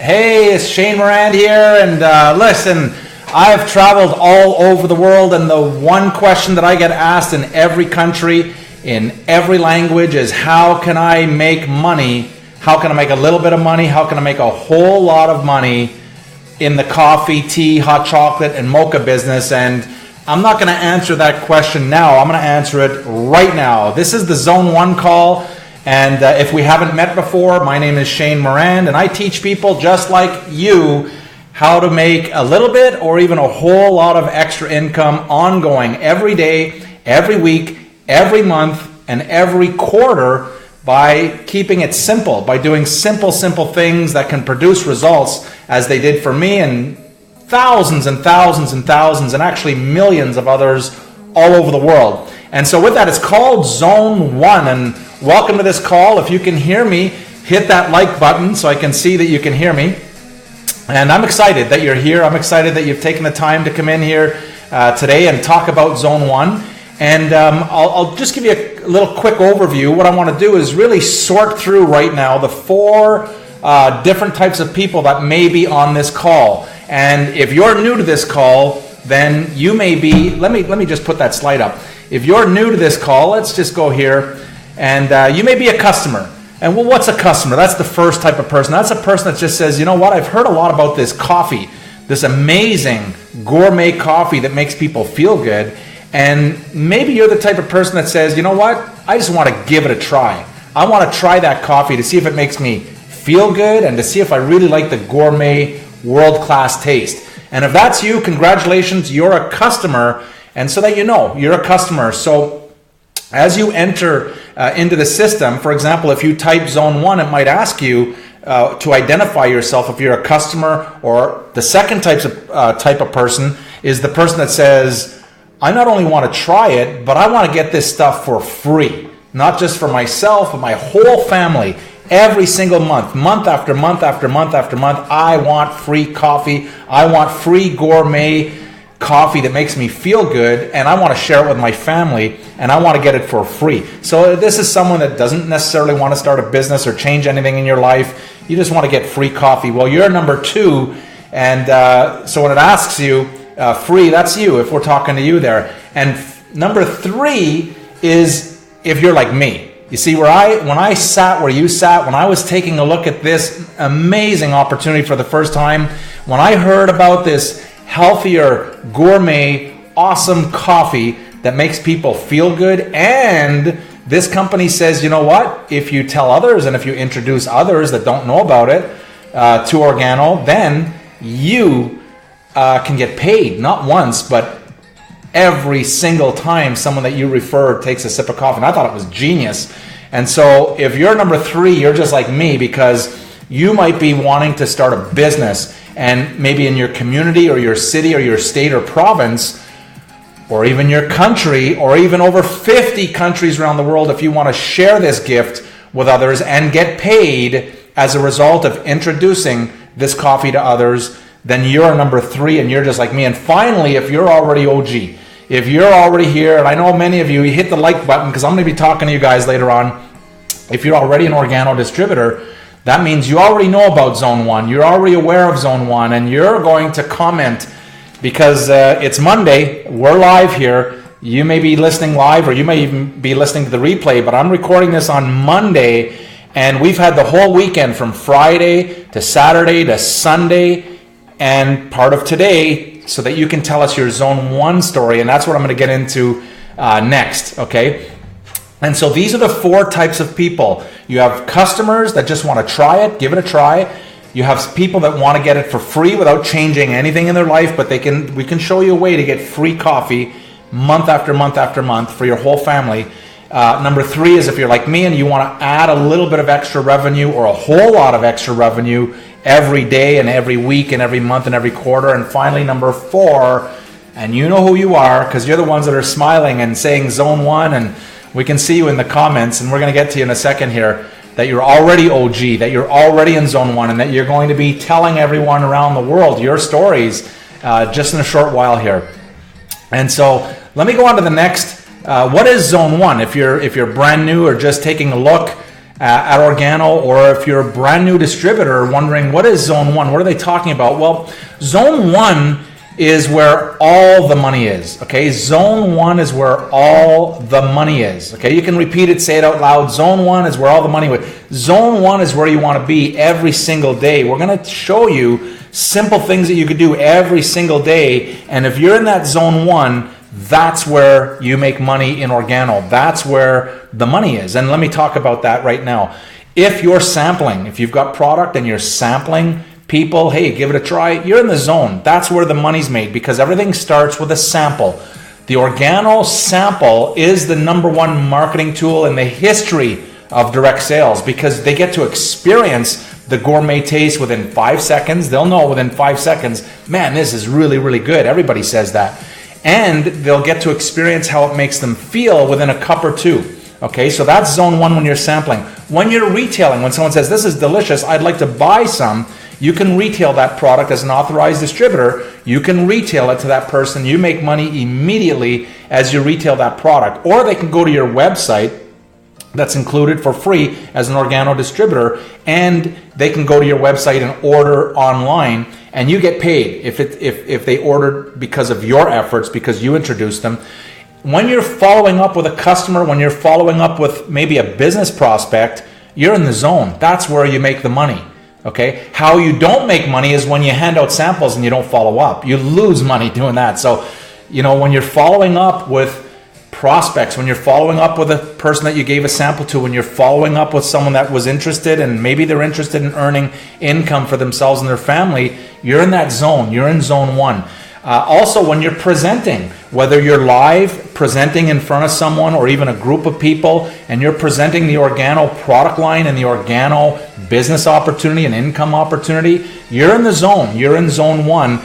Hey, it's Shane Morand here, and listen, I've traveled all over the world, and the one question that I get asked in every country, in every language, is how can I make money? How can I make a little bit of money? How can I make a whole lot of money in the coffee, tea, hot chocolate, and mocha business? And I'm not going to answer that question now. I'm going to answer it right now. This is the Zone 1 call. And if we haven't met before, my name is Shane Morand, and I teach people just like you how to make a little bit or even a whole lot of extra income ongoing every day, every week, every month, and every quarter by keeping it simple, by doing simple things that can produce results as they did for me and thousands and thousands and thousands and actually millions of others all over the world. And so with that, it's called Zone 1. And welcome to this call. If you can hear me, hit that like button so I can see that you can hear me. And I'm excited that you're here. I'm excited that you've taken the time to come in here today and talk about Zone 1. And I'll just give you a little quick overview. What I want to do is really sort through right now the four different types of people that may be on this call. And if you're new to this call, then you may be, let me just put that slide up. If you're new to this call, let's just go here, and you may be a customer. And well, what's a customer? That's the first type of person. That's a person that just says, you know what, I've heard a lot about this coffee, this amazing gourmet coffee that makes people feel good. And maybe you're the type of person that says, you know what, I just want to give it a try. I want to try that coffee to see if it makes me feel good and to see if I really like the gourmet world-class taste. And if that's you, congratulations, you're a customer. And so that you know, you're a customer. So as you enter into the system, for example, if you type Zone 1, it might ask you to identify yourself if you're a customer. Or the second type of person is the person that says, I not only want to try it, but I want to get this stuff for free. Not just for myself, but my whole family. Every single month, month after month after month after month, I want free coffee. I want free gourmet coffee that makes me feel good, and I want to share it with my family, and I want to get it for free. So this is someone that doesn't necessarily want to start a business or change anything in your life. You just want to get free coffee. Well, you're number 2, and so when it asks you free, that's you, if we're talking to you there. And number 3 is if you're like me. You see, when I sat where you sat, when I was taking a look at this amazing opportunity for the first time, when I heard about this healthier, gourmet, awesome coffee that makes people feel good, and this company says, you know what, if you tell others and if you introduce others that don't know about it to Organo, then you can get paid, not once, but every single time someone that you refer takes a sip of coffee. And I thought it was genius. And so if you're number 3, you're just like me, because you might be wanting to start a business, and maybe in your community or your city or your state or province, or even your country, or even over 50 countries around the world, if you want to share this gift with others and get paid as a result of introducing this coffee to others, then you're number 3 and you're just like me. And finally, if you're already OG, if you're already here, and I know many of you hit the like button because I'm going to be talking to you guys later on. If you're already an Organo distributor, that means you already know about Zone 1. You're already aware of Zone 1, and you're going to comment because it's Monday. We're live here. You may be listening live, or you may even be listening to the replay, but I'm recording this on Monday, and we've had the whole weekend from Friday to Saturday to Sunday and part of today so that you can tell us your Zone 1 story, and that's what I'm going to get into next, okay? And so these are the 4 types of people. You have customers that just want to try it, give it a try. You have people that want to get it for free without changing anything in their life, but we can show you a way to get free coffee month after month after month for your whole family. Number 3 is if you're like me and you want to add a little bit of extra revenue or a whole lot of extra revenue every day and every week and every month and every quarter. And finally, number 4, and you know who you are because you're the ones that are smiling and saying Zone 1, and we can see you in the comments, and we're going to get to you in a second here, that you're already OG, that you're already in Zone 1, and that you're going to be telling everyone around the world your stories just in a short while here. And so let me go on to the next. What is Zone 1? If you're brand new or just taking a look at Organo, or if you're a brand new distributor wondering what is Zone 1, what are they talking about? Well, Zone 1 is where all the money is, okay? Zone 1 is where all the money is, okay? You can repeat it, say it out loud. Zone 1 is where all the money is. Zone 1 is where you want to be every single day. We're going to show you simple things that you could do every single day, and if you're in that Zone 1, that's where you make money in Organo. That's where the money is. And let me talk about that right now. If you're sampling, if you've got product and you're sampling people, hey, give it a try, you're in the zone. That's where the money's made, because everything starts with a sample. The Organo sample is the #1 marketing tool in the history of direct sales, because they get to experience the gourmet taste within 5 seconds. They'll know within 5 seconds, man, this is really, really good. Everybody says that. And they'll get to experience how it makes them feel within a cup or two. Okay, so that's Zone 1 when you're sampling. When you're retailing, when someone says, this is delicious, I'd like to buy some, you can retail that product as an authorized distributor. You can retail it to that person. You make money immediately as you retail that product. Or they can go to your website, that's included for free as an Organo distributor, and they can go to your website and order online, and you get paid if they ordered because of your efforts, because you introduced them. When you're following up with a customer, when you're following up with maybe a business prospect, you're in the zone. That's where you make the money. Okay? How you don't make money is when you hand out samples and you don't follow up. You lose money doing that. So, when you're following up with prospects, when you're following up with a person that you gave a sample to, when you're following up with someone that was interested, and maybe they're interested in earning income for themselves and their family, you're in that zone. You're in Zone 1. Also, when you're presenting, whether you're live presenting in front of someone or even a group of people, and you're presenting the Organo product line and the Organo business opportunity and income opportunity, you're in the zone. You're in Zone 1.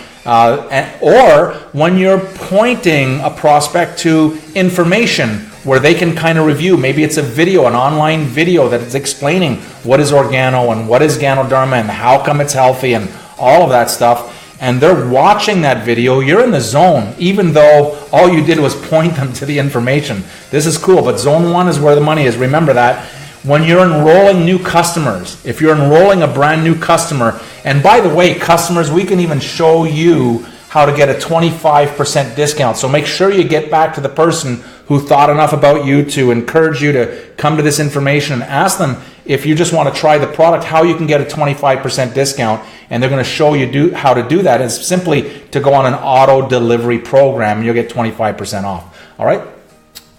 Or when you're pointing a prospect to information where they can kind of review, maybe it's a video, an online video that is explaining what is Organo and what is Ganoderma and how come it's healthy and all of that stuff, and they're watching that video, you're in the zone, even though all you did was point them to the information. This is cool, but Zone 1 is where the money is. Remember that. When you're enrolling new customers, if you're enrolling a brand new customer, and by the way, customers, we can even show you how to get a 25% discount. So make sure you get back to the person who thought enough about you to encourage you to come to this information, and ask them, if you just want to try the product, how you can get a 25% discount, and they're going to show you how to do that. It's simply to go on an auto delivery program, and you'll get 25% off. All right?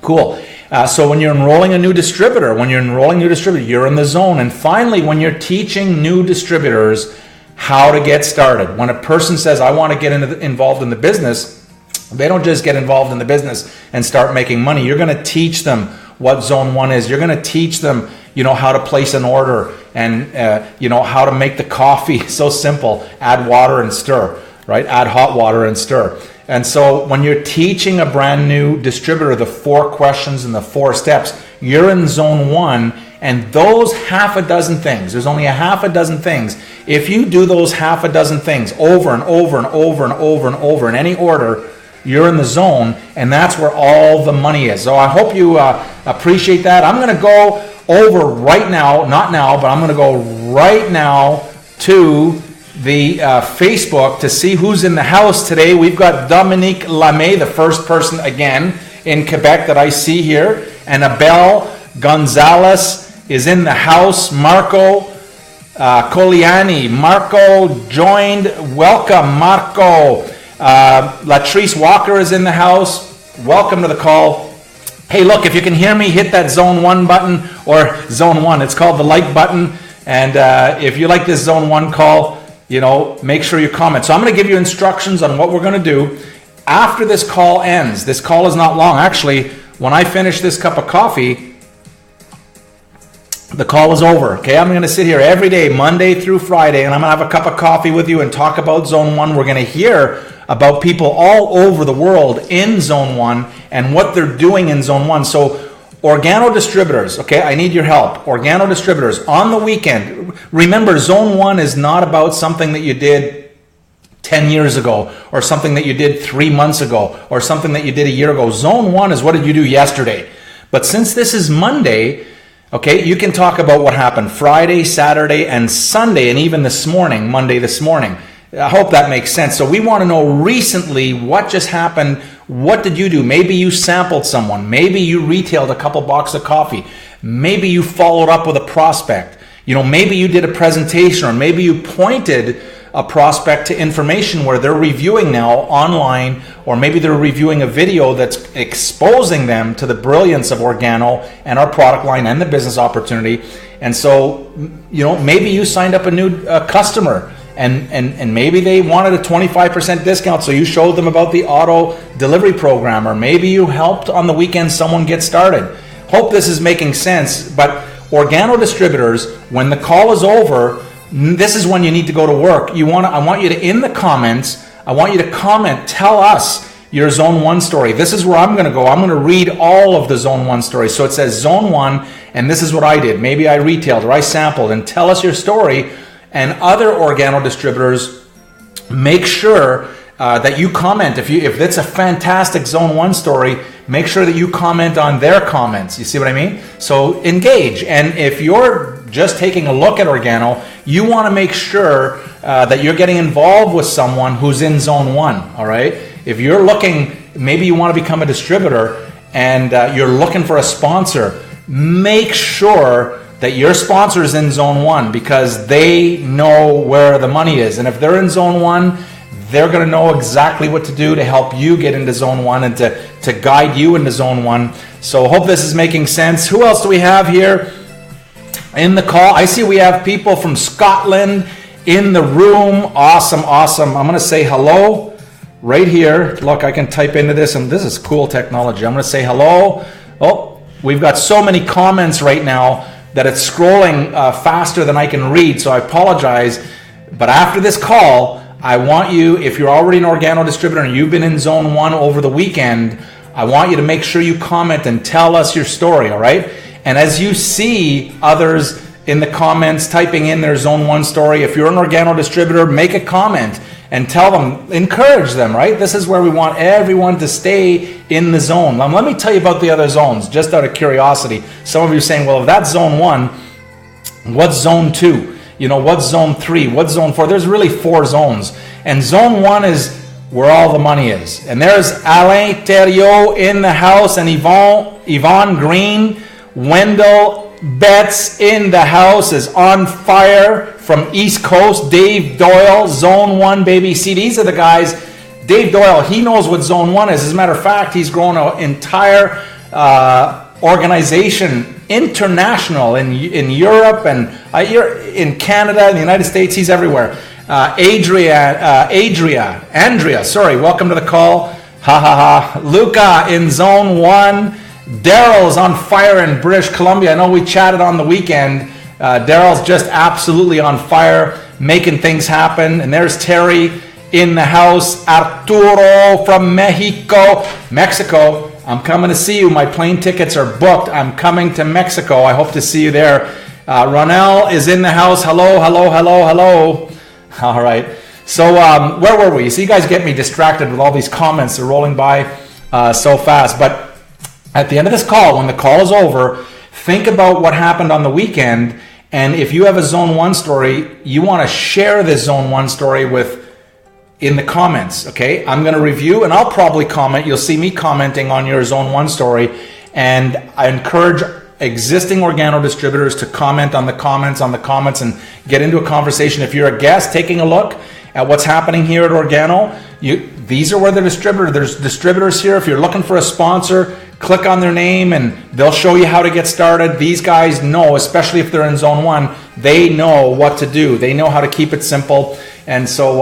Cool. So when you're enrolling a new distributor, you're in the zone. And finally, when you're teaching new distributors how to get started, when a person says, I want to get involved in the business, they don't just get involved in the business and start making money. You're going to teach them what Zone 1 is. You're going to teach them, how to place an order, and, how to make the coffee. So simple. Add water and stir, right? Add hot water and stir. And so when you're teaching a brand new distributor the 4 questions and the 4 steps, you're in Zone 1, and those half a dozen things, there's only a half a dozen things. If you do those half a dozen things over and over and over and over and over in any order, you're in the zone, and that's where all the money is. So I hope you appreciate that. I'm going to go over right now, not now, but I'm going to go right now to the Facebook to see who's in the house today. We've got Dominique Lamé, the first person again in Quebec that I see here. And Abel Gonzalez is in the house. Marco Coliani. Marco joined. Welcome, Marco. Latrice Walker is in the house. Welcome to the call. Hey, look, if you can hear me, hit that Zone 1 button, or Zone 1. It's called the like button. And if you like this Zone 1 call, make sure you comment. So I'm going to give you instructions on what we're going to do after this call ends. This call is not long. Actually, when I finish this cup of coffee, the call is over. Okay, I'm going to sit here every day, Monday through Friday, and I'm going to have a cup of coffee with you and talk about Zone 1. We're going to hear about people all over the world in Zone 1 and what they're doing in Zone 1. So Organo distributors, okay, I need your help. Organo distributors, on the weekend, remember, Zone 1 is not about something that you did 10 years ago, or something that you did 3 months ago, or something that you did a year ago. Zone 1 is what did you do yesterday. But since this is Monday, Okay, you can talk about what happened Friday, Saturday, and Sunday, and even this morning, Monday this morning. I hope that makes sense. So we want to know recently what just happened. What did you do? Maybe you sampled someone. Maybe you retailed a couple boxes of coffee. Maybe you followed up with a prospect. Maybe you did a presentation, or maybe you pointed a prospect to information where they're reviewing now online, or maybe they're reviewing a video that's exposing them to the brilliance of Organo and our product line and the business opportunity. And so, maybe you signed up a new customer, and maybe they wanted a 25% discount, so you showed them about the auto delivery program, or maybe you helped on the weekend someone get started. Hope this is making sense. But Organo distributors, when the call is over, this is when you need to go to work. I want you to, in the comments, I want you to comment, tell us your Zone 1 story. This is where I'm going to go. I'm going to read all of the Zone 1 stories. So it says Zone 1, and this is what I did. Maybe I retailed or I sampled, and tell us your story. And other Organo distributors, make sure that you comment. If it's a fantastic Zone 1 story, make sure that you comment on their comments. You see what I mean? So engage. And if you're just taking a look at Organo, you want to make sure that you're getting involved with someone who's in Zone 1, all right? If you're looking, maybe you want to become a distributor and you're looking for a sponsor, make sure that your sponsor is in Zone 1, because they know where the money is. And if they're in Zone 1, they're going to know exactly what to do to help you get into Zone 1 and to guide you into Zone 1. So hope this is making sense. Who else do we have here in the call? I see we have people from Scotland in the room. Awesome, awesome. I'm going to say hello right here. Look, I can type into this, and this is cool technology. I'm going to say hello. Oh, we've got so many comments right now that it's scrolling faster than I can read, so I apologize. But after this call, I want you, if you're already an Organo distributor and you've been in Zone 1 over the weekend, I want you to make sure you comment and tell us your story, all right? And as you see others in the comments typing in their Zone 1 story, if you're an Organo distributor, make a comment and tell them, encourage them, right? This is where we want everyone to stay in the zone. Now, let me tell you about the other zones, just out of curiosity. Some of you are saying, well, if that's Zone 1, what's Zone 2? What's Zone 3? What's Zone 4? There's really 4 zones. And Zone 1 is where all the money is. And there's Alain Theriot in the house, and Yvonne Green. Wendell Betts in the house is on fire from East Coast. Dave Doyle, Zone 1, baby. See, these are the guys. Dave Doyle, he knows what Zone 1 is. As a matter of fact, he's grown an entire organization, international, in Europe and in Canada, in the United States. He's everywhere. Andrea, sorry, welcome to the call. Ha ha ha. Luca in Zone 1. Daryl's on fire in British Columbia. I know we chatted on the weekend. Daryl's just absolutely on fire, making things happen. And there's Terry in the house. Arturo from Mexico. I'm coming to see you. My plane tickets are booked. I'm coming to Mexico. I hope to see you there. Ronell is in the house. Hello. All right. So where were we? So you guys get me distracted with all these comments. They're rolling by so fast. But at the end of this call, when the call is over, think about what happened on the weekend. And if you have a Zone 1 story, you want to share this Zone 1 story in the comments, okay? I'm going to review, and I'll probably comment. You'll see me commenting on your Zone 1 story. And I encourage existing Organo distributors to comment on the comments and get into a conversation. If you're a guest taking a look at what's happening here at Organo, these are where there's distributors here. If you're looking for a sponsor, click on their name and they'll show you how to get started. These guys know, especially if they're in Zone 1, they know what to do. They know how to keep it simple. And so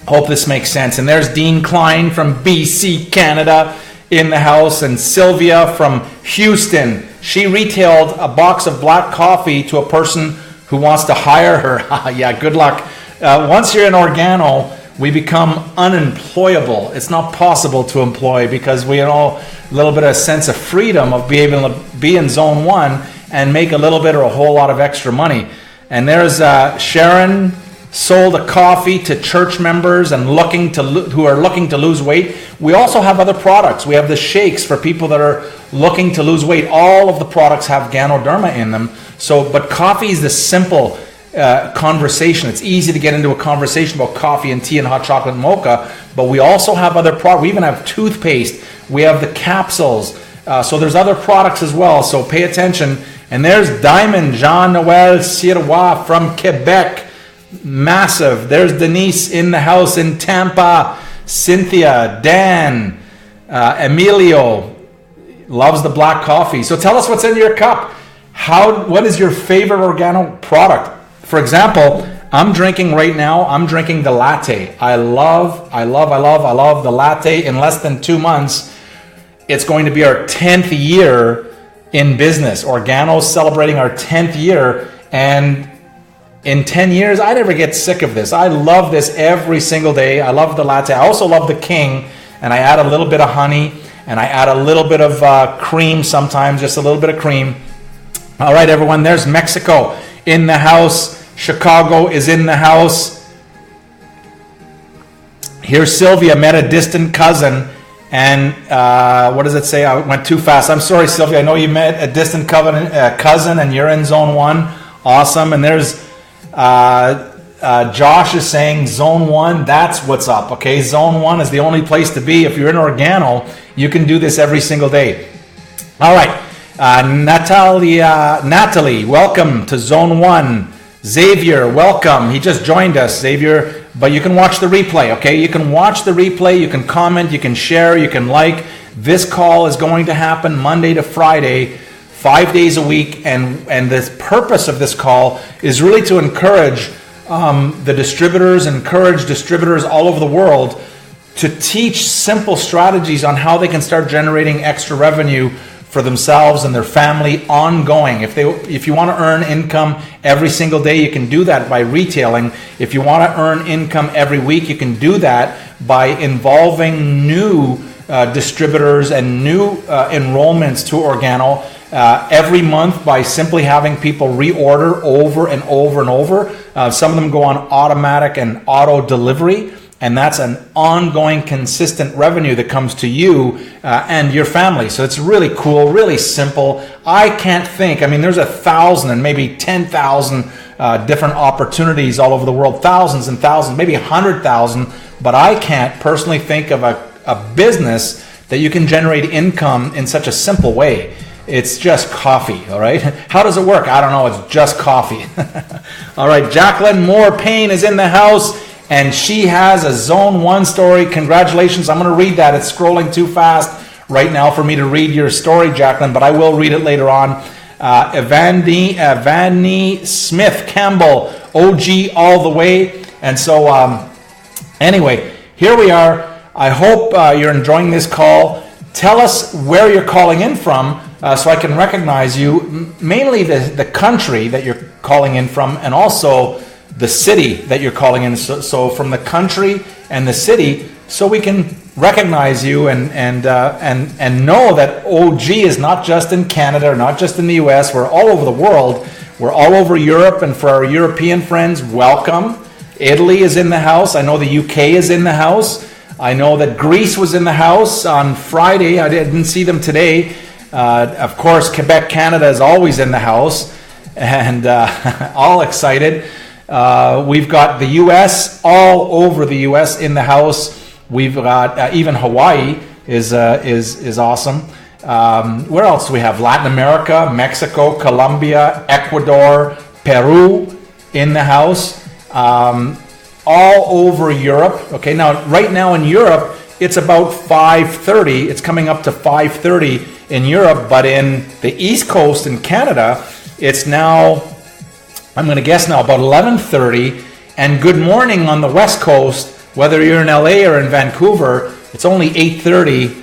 hope this makes sense. And there's Dean Klein from BC, Canada in the house, and Sylvia from Houston. She retailed a box of black coffee to a person who wants to hire her. Yeah, good luck. Once you're in Organo, we become unemployable. It's not possible to employ because we know a little bit of a sense of freedom of being able to be in Zone 1 and make a little bit or a whole lot of extra money. And there's Sharon, sold a coffee to church members and who are looking to lose weight. We also have other products. We have the shakes for people that are looking to lose weight, all of the products have Ganoderma in them. So, but coffee is the simple conversation. It's easy to get into a conversation about coffee and tea and hot chocolate and mocha, but we also have other products. We even have toothpaste. We have the capsules. So there's other products as well. So pay attention. And there's Diamond Jean-Noel Sirois from Quebec. Massive. There's Denise in the house in Tampa. Cynthia, Dan, Emilio loves the black coffee. So tell us what's in your cup. What is your favorite Organo product? For example, I'm drinking right now, I'm drinking the latte. I love the latte. In less than 2 months, it's going to be our 10th year in business. Organo's celebrating our 10th year, and in 10 years, I never get sick of this. I love this every single day. I love the latte. I also love the king, and I add a little bit of honey, and I add a little bit of cream sometimes, just a little bit of cream. All right, everyone, there's Mexico in the house. Chicago is in the house. Here's Sylvia, met a distant cousin. And what does it say? I went too fast. I'm sorry, Sylvia. I know you met a distant cousin and you're in zone 1. Awesome. And there's Josh is saying zone 1, that's what's up. Okay, zone 1 is the only place to be. If you're in Organo, you can do this every single day. All right. Natalie, welcome to zone 1. Xavier, welcome. He just joined us, Xavier. But you can watch the replay, okay? You can watch the replay, you can comment, you can share, you can like. This call is going to happen Monday to Friday, 5 days a week, and the purpose of this call is really to encourage the distributors, encourage distributors all over the world to teach simple strategies on how they can start generating extra revenue for themselves and their family ongoing. If you want to earn income every single day, you can do that by retailing. If you want to earn income every week, you can do that by involving new distributors and new enrollments to Organo every month by simply having people reorder over and over and over. Some of them go on automatic and auto delivery. And that's an ongoing, consistent revenue that comes to you and your family. So it's really cool, really simple. I can't think, there's 1,000 and maybe 10,000 different opportunities all over the world, thousands and thousands, maybe 100,000. But I can't personally think of a business that you can generate income in such a simple way. It's just coffee, all right? How does it work? I don't know, it's just coffee. All right, Jacqueline Moore Payne is in the house. And she has a zone 1 story. Congratulations. I'm going to read that. It's scrolling too fast right now for me to read your story, Jacqueline, but I will read it later on. Evany Smith Campbell, OG all the way. And so anyway, here we are. I hope you're enjoying this call. Tell us where you're calling in from so I can recognize you, mainly the country that you're calling in from, and also the city that you're calling in. So from the country and the city, so we can recognize you and know that OG is not just in Canada, or not just in the US. We're all over the world. We're all over Europe, and for our European friends, welcome. Italy is in the house. I know the UK is in the house. I know that Greece was in the house on Friday. I didn't see them today. Of course, Quebec, Canada is always in the house, and all excited. We've got the U.S., all over the U.S. in the house. We've got even Hawaii is awesome. Where else do we have? Latin America, Mexico, Colombia, Ecuador, Peru in the house. All over Europe. Okay, now right now in Europe, it's about 5:30. It's coming up to 5:30 in Europe, but in the East Coast in Canada, it's now, I'm going to guess now, about 11:30, and good morning on the West Coast, whether you're in LA or in Vancouver, it's only 8:30.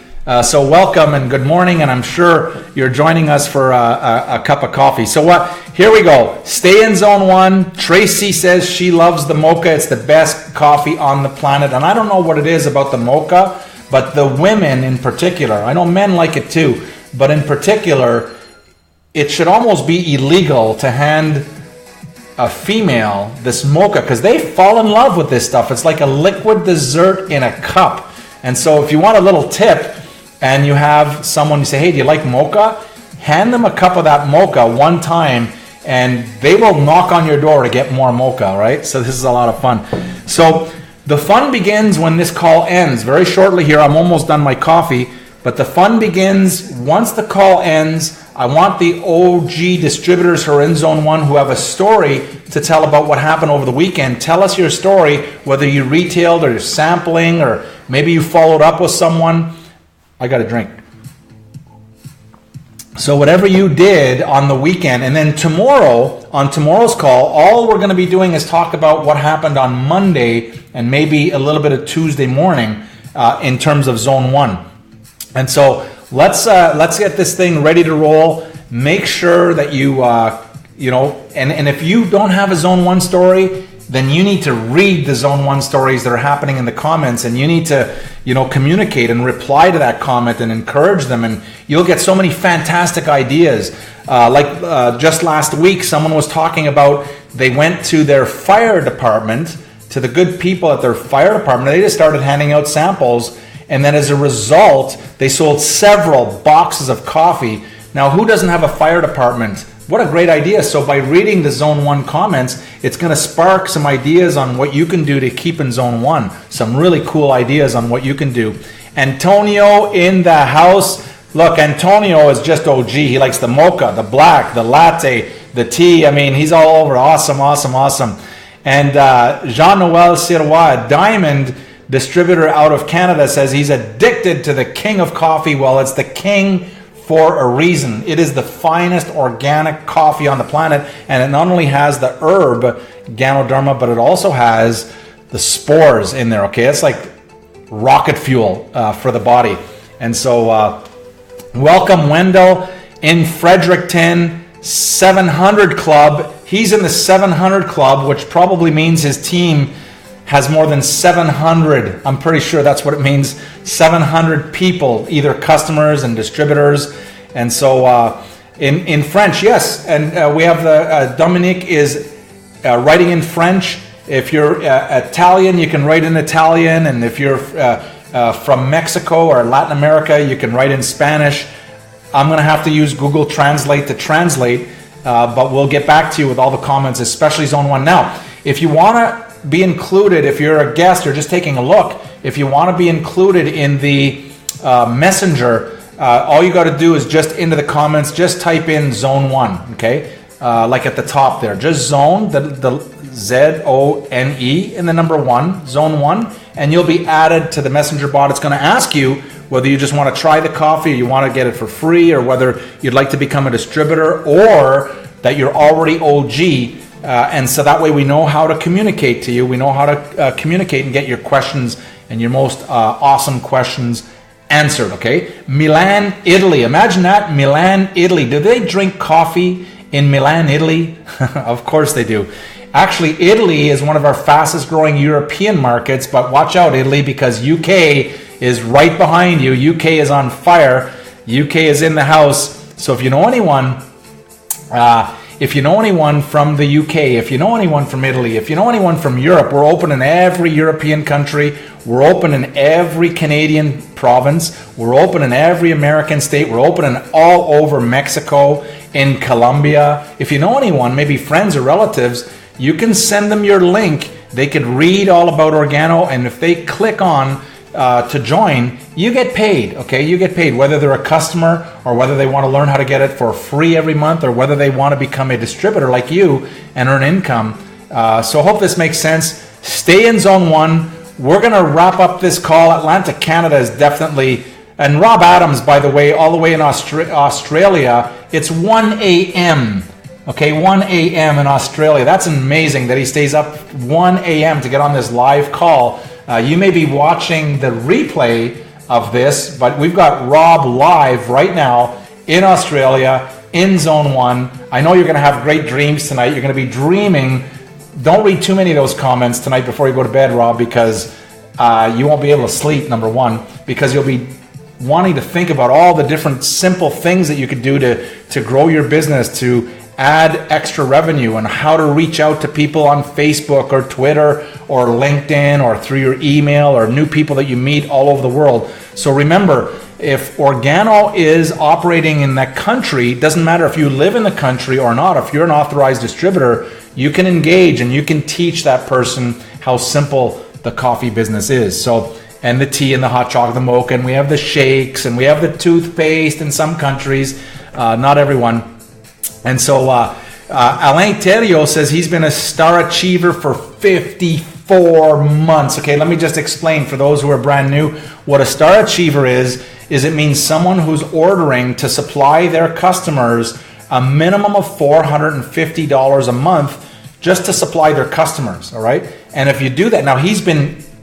So welcome and good morning, and I'm sure you're joining us for a cup of coffee. So here we go. Stay in zone 1. Tracy says she loves the mocha. It's the best coffee on the planet. And I don't know what it is about the mocha, but the women in particular, I know men like it too, but in particular, it should almost be illegal to hand a female this mocha, because they fall in love with this stuff. It's like a liquid dessert in a cup. And so if you want a little tip, and you have someone, you say, hey, do you like mocha? Hand them a cup of that mocha one time, and they will knock on your door to get more mocha, right? So this is a lot of fun. So the fun begins when this call ends. Very shortly here, I'm almost done my coffee, but the fun begins once the call ends. I want the OG distributors who are in Zone 1 who have a story to tell about what happened over the weekend. Tell us your story, whether you retailed or you're sampling, or maybe you followed up with someone. I got a drink. So whatever you did on the weekend, and then tomorrow, on tomorrow's call, all we're going to be doing is talk about what happened on Monday and maybe a little bit of Tuesday morning in terms of Zone 1. And so let's get this thing ready to roll. Make sure that you and if you don't have a Zone 1 story, then you need to read the Zone 1 stories that are happening in the comments, and you need to, communicate and reply to that comment and encourage them, and you'll get so many fantastic ideas. Just last week, someone was talking about they went to their fire department, to the good people at their fire department. They just started handing out samples, and then as a result, they sold several boxes of coffee. Now, who doesn't have a fire department? What a great idea. So by reading the Zone 1 comments, it's going to spark some ideas on what you can do to keep in Zone 1. Some really cool ideas on what you can do. Antonio in the house. Look, Antonio is just OG. He likes the mocha, the black, the latte, the tea. I mean, he's all over. Awesome, awesome, awesome. And Jean-Noel Sirois, a diamond distributor out of Canada, says he's addicted to the king of coffee. Well, it's the king for a reason. It is the finest organic coffee on the planet, and it not only has the herb Ganoderma, but it also has the spores in there. Okay, it's like rocket fuel for the body. And so welcome Wendell in Fredericton, 700 Club. He's in the 700 Club, which probably means his team has more than 700. I'm pretty sure that's what it means. 700 people, either customers and distributors. And so in French, yes. And we have the Dominique is writing in French. If you're Italian, you can write in Italian. And if you're from Mexico or Latin America, you can write in Spanish. I'm going to have to use Google Translate to translate, but we'll get back to you with all the comments, especially Zone 1. Now, if you want to be included, if you're a guest or just taking a look, if you want to be included in the messenger, all you got to do is just into the comments, just type in Zone 1, okay? Like at the top there, just zone, the Z-O-N-E and the number 1, Zone 1, and you'll be added to the messenger bot. It's going to ask you whether you just want to try the coffee, or you want to get it for free, or whether you'd like to become a distributor, or that you're already OG. And so that way we know how to communicate to you. We know how to communicate and get your questions and your most awesome questions answered, okay? Milan, Italy. Imagine that, Milan, Italy. Do they drink coffee in Milan, Italy? Of course they do. Actually, Italy is one of our fastest growing European markets, but watch out, Italy, because UK is right behind you. UK is on fire. UK is in the house. So if you know anyone from the UK, if you know anyone from Italy, if you know anyone from Europe, we're open in every European country. We're open in every Canadian province. We're open in every American state. We're open in all over Mexico, in Colombia. If you know anyone, maybe friends or relatives, you can send them your link. They could read all about Organo, and if they click on to join, you get paid, okay? You get paid, whether they're a customer or whether they want to learn how to get it for free every month, or whether they want to become a distributor like you and earn income. So I hope this makes sense. Stay in Zone 1. We're going to wrap up this call. Atlanta, Canada is definitely, and Rob Adams, by the way, all the way in Australia, it's 1 a.m., okay, 1 a.m. in Australia. That's amazing that he stays up 1 a.m. to get on this live call. You may be watching the replay of this, but we've got Rob live right now in Australia, in Zone 1. I know you're going to have great dreams tonight. You're going to be dreaming. Don't read too many of those comments tonight before you go to bed, Rob, because you won't be able to sleep, number one, because you'll be wanting to think about all the different simple things that you could do to grow your business, to add extra revenue, and how to reach out to people on Facebook or Twitter or LinkedIn or through your email or new people that you meet all over the world. So remember, if Organo is operating in that country, doesn't matter if you live in the country or not, if you're an authorized distributor, you can engage and you can teach that person how simple the coffee business is. So, and the tea and the hot chocolate, the mocha, and we have the shakes and we have the toothpaste in some countries, not everyone. And so Alain Theriot says he's been a star achiever for 54 months. Okay, let me just explain for those who are brand new what a star achiever is it means someone who's ordering to supply their customers a minimum of $450 a month just to supply their customers, all right? And if you do that, now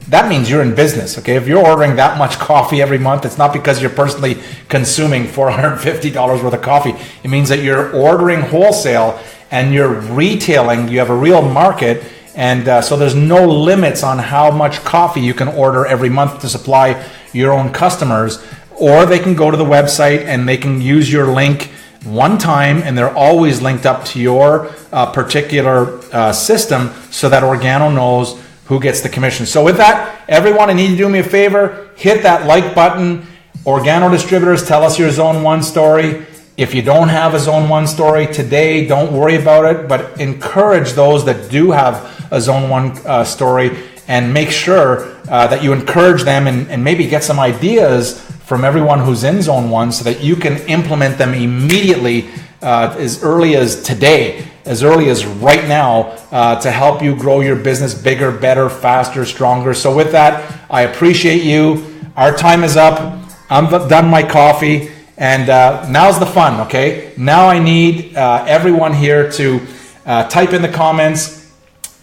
that means you're in business, okay? If you're ordering that much coffee every month, it's not because you're personally consuming $450 worth of coffee. It means that you're ordering wholesale and you're retailing, you have a real market, and so there's no limits on how much coffee you can order every month to supply your own customers. Or they can go to the website and they can use your link one time, and they're always linked up to your particular system so that Organo knows who gets the commission. So with that, everyone, I need you to do me a favor, hit that like button. Organo distributors, tell us your Zone 1 story. If you don't have a Zone 1 story today, don't worry about it, but encourage those that do have a Zone 1 story, and make sure that you encourage them and maybe get some ideas from everyone who's in Zone 1 so that you can implement them immediately as early as today, as early as right now, to help you grow your business bigger, better, faster, stronger. So with that, I appreciate you. Our time is up. I'm done my coffee, and now's the fun, okay? Now I need everyone here to type in the comments.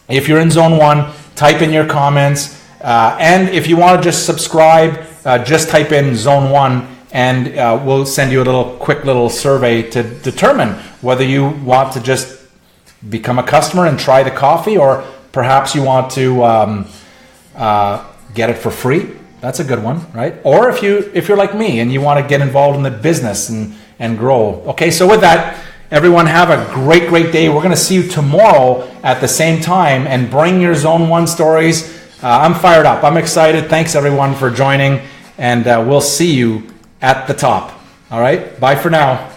If you're in Zone 1, type in your comments. And if you want to just subscribe, just type in Zone 1, and we'll send you a quick little survey to determine whether you want to just become a customer and try the coffee, or perhaps you want to get it for free. That's a good one, right? Or if you're like me and you want to get involved in the business and grow. Okay, so with that, everyone have a great day. We're going to see you tomorrow at the same time, and bring your Zone 1 stories. I'm fired up. I'm excited. Thanks everyone for joining, and we'll see you at the top. All right, bye for now.